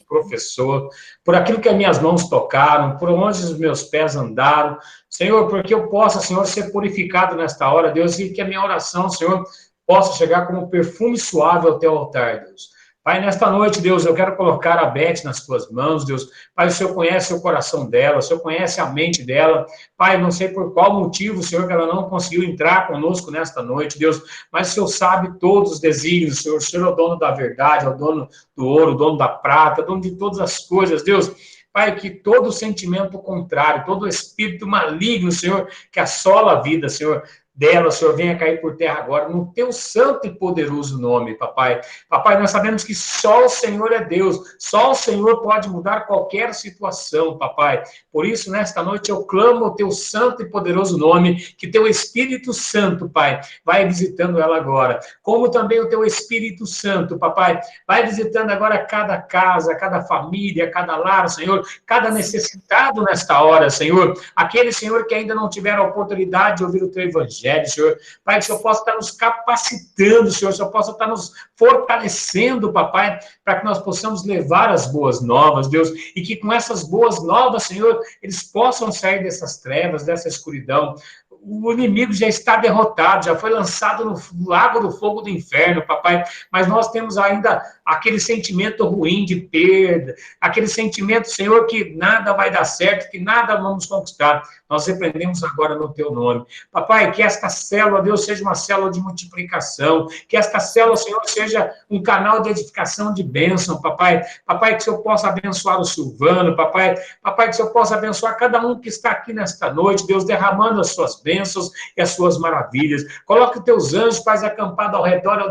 B: professou, por aquilo que as minhas mãos tocaram, por onde os meus pés andaram, Senhor, porque eu possa, Senhor, ser purificado nesta hora, Deus, e que a minha oração, Senhor, possa chegar como perfume suave ao teu altar, Deus. Pai, nesta noite, Deus, eu quero colocar a Beth nas tuas mãos, Deus. Pai, o Senhor conhece o coração dela, o Senhor conhece a mente dela. Pai, não sei por qual motivo, Senhor, que ela não conseguiu entrar conosco nesta noite, Deus, mas o Senhor sabe todos os desígnios, Senhor. O Senhor é o dono da verdade, é o dono do ouro, o dono da prata, dono de todas as coisas, Deus. Pai, que todo sentimento contrário, todo espírito maligno, Senhor, que assola a vida, Senhor, dela, Senhor, venha cair por terra agora, no teu santo e poderoso nome, papai. Papai, nós sabemos que só o Senhor é Deus, só o Senhor pode mudar qualquer situação, papai. Por isso, nesta noite, eu clamo o teu santo e poderoso nome, que teu Espírito Santo, Pai, vai visitando ela agora. Como também o teu Espírito Santo, papai, vai visitando agora cada casa, cada família, cada lar, Senhor, cada necessitado nesta hora, Senhor. Aquele, Senhor, que ainda não tiveram a oportunidade de ouvir o teu evangelho, Senhor. Pai, que o Senhor possa estar nos capacitando, Senhor, o Senhor possa estar nos fortalecendo, papai, para que nós possamos levar as boas novas, Deus, e que com essas boas novas, Senhor, eles possam sair dessas trevas, dessa escuridão. O inimigo já está derrotado, já foi lançado no lago do fogo do inferno, papai, mas nós temos ainda aquele sentimento ruim de perda, aquele sentimento, Senhor, que nada vai dar certo, que nada vamos conquistar. Nós repreendemos agora no teu nome. Papai, que esta célula, Deus, seja uma célula de multiplicação, que esta célula, Senhor, seja um canal de edificação, de bênção, papai. Papai, que o Senhor possa abençoar o Silvano, papai, que o Senhor possa abençoar cada um que está aqui nesta noite, Deus, derramando as suas bênçãos e as suas maravilhas. Coloque os teus anjos, Pai, acampados ao redor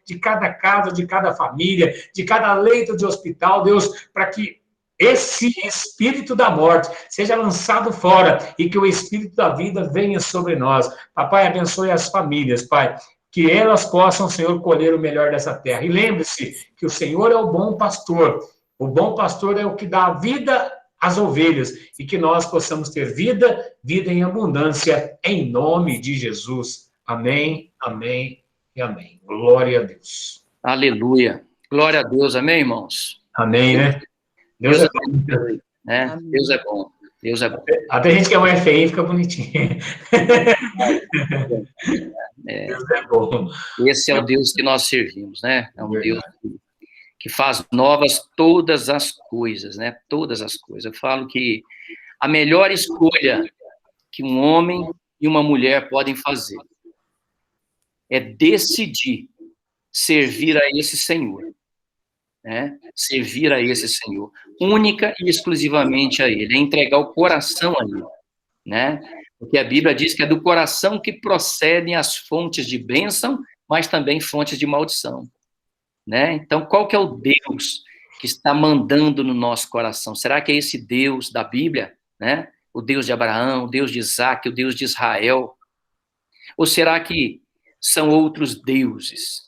B: de cada casa, de cada família, de cada leito de hospital, Deus, para que esse espírito da morte seja lançado fora e que o espírito da vida venha sobre nós. Papai, abençoe as famílias, Pai, que elas possam, Senhor, colher o melhor dessa terra. E lembre-se que o Senhor é o bom pastor. O bom pastor é o que dá vida às ovelhas e que nós possamos ter vida em abundância, em nome de Jesus. Amém, amém e amém. Glória a Deus.
A: Aleluia. Glória a Deus. Amém, irmãos?
B: Amém, né? Deus é bom.
A: Né? Deus é bom. Deus é bom.
B: Até gente que é mais feia fica bonitinho. Deus é bom.
A: Esse é o Deus que nós servimos, né? É um Deus que faz novas todas as coisas, né? Todas as coisas. Eu falo que a melhor escolha que um homem e uma mulher podem fazer é decidir servir a esse Senhor, né? Servir a esse Senhor, única e exclusivamente a Ele, é entregar o coração a Ele, né? Porque a Bíblia diz que é do coração que procedem as fontes de bênção, mas também fontes de maldição, né? Então, qual que é o Deus que está mandando no nosso coração? Será que é esse Deus da Bíblia, né? O Deus de Abraão, o Deus de Isaac, o Deus de Israel? Ou será que são outros deuses?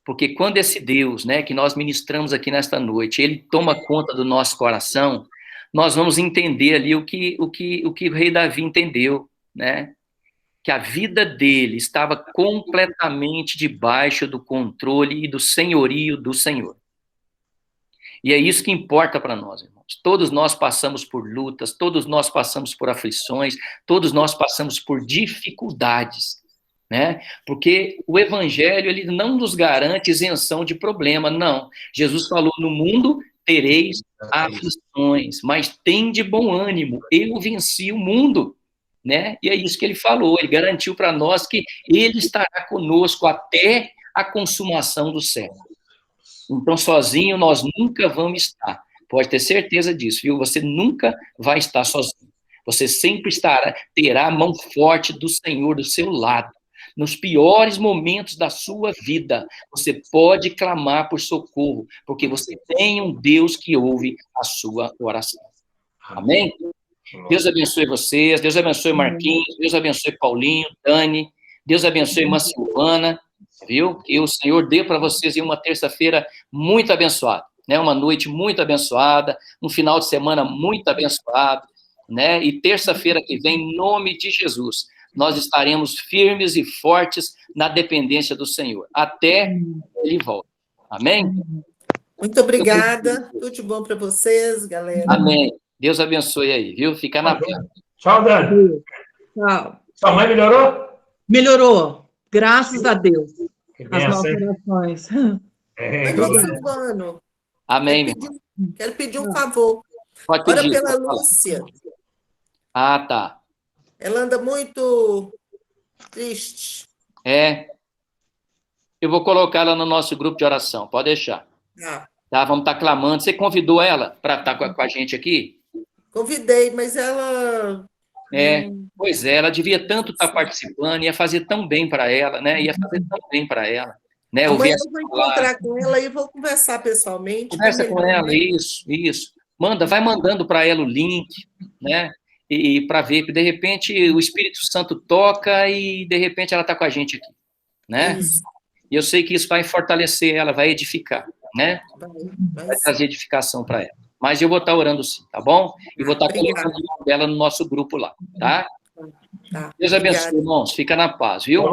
A: Porque quando esse Deus, né, que nós ministramos aqui nesta noite, ele toma conta do nosso coração, nós vamos entender ali o que o rei Davi entendeu, né? Que a vida dele estava completamente debaixo do controle e do senhorio do Senhor. E é isso que importa para nós, irmãos. Todos nós passamos por lutas, todos nós passamos por aflições, todos nós passamos por dificuldades, né? Porque o evangelho, ele não nos garante isenção de problema, não. Jesus falou, no mundo tereis aflições, mas tende bom ânimo, eu venci o mundo, né? E é isso que ele falou, ele garantiu para nós que ele estará conosco até a consumação do século. Então, sozinho nós nunca vamos estar, pode ter certeza disso, viu? Você nunca vai estar sozinho, você sempre terá a mão forte do Senhor do seu lado. Nos piores momentos da sua vida, você pode clamar por socorro, porque você tem um Deus que ouve a sua oração. Amém? Deus abençoe vocês, Deus abençoe Marquinhos, Deus abençoe Paulinho, Dani, Deus abençoe irmã Silvana, viu? Que o Senhor dê para vocês uma terça-feira muito abençoada, né? Uma noite muito abençoada, um final de semana muito abençoado, né? E terça-feira que vem, em nome de Jesus, nós estaremos firmes e fortes na dependência do Senhor, até ele volta. Amém?
E: Muito obrigada, tudo de bom para vocês, galera.
A: Amém. Deus abençoe aí, viu? Fica na paz.
B: Tchau, Dani.
C: Tchau.
B: Sua mãe melhorou?
C: Melhorou, graças a Deus.
B: Que
C: As
B: benção,
C: nossas orações.
E: Mas, Silvano,
A: Amém.
E: quero pedir um favor.
A: Pode pedir.
E: Ora pela Lúcia.
A: Ah, tá.
E: Ela anda muito triste.
A: É. Eu vou colocar ela no nosso grupo de oração, pode deixar. Tá, vamos estar clamando. Você convidou ela para estar com a gente aqui?
E: Convidei, mas ela...
A: Pois é, ela devia tanto estar participando, ia fazer tão bem para ela, né? Ia fazer tão bem para ela. Né?
E: Amanhã eu vou encontrar com ela e vou conversar pessoalmente.
A: Conversa com ela, isso. Vai mandando para ela o link, né? E para ver que, de repente, o Espírito Santo toca e, de repente, ela está com a gente aqui, né?
E: Isso.
A: E eu sei que isso vai fortalecer ela, vai edificar, né? Vai trazer edificação para ela. Mas eu vou estar orando sim, tá bom? E vou estar colocando o nome dela no nosso grupo lá, tá? Deus abençoe, irmãos. Fica na paz, viu?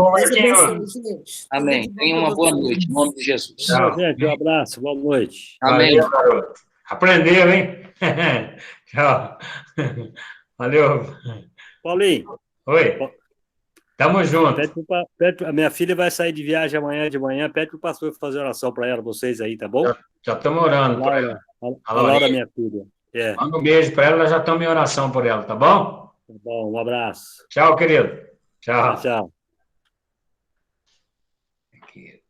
A: Amém. Tenha uma boa noite, em nome de Jesus.
D: Tchau, gente. Um abraço, boa noite.
A: Amém.
B: Valeu, garoto. Aprendeu, hein? Tchau. Valeu.
D: Paulinho.
B: Oi. Tamo junto.
D: A minha filha vai sair de viagem amanhã de manhã. Pede para o pastor fazer oração para ela, vocês aí, tá bom?
B: Já estamos orando por ela.
D: A Laura, minha filha.
B: Manda um beijo para ela, nós já estamos em oração por ela, tá bom?
D: Tá bom, um abraço.
B: Tchau, querido. Tchau.
D: Tchau.
B: Aqui.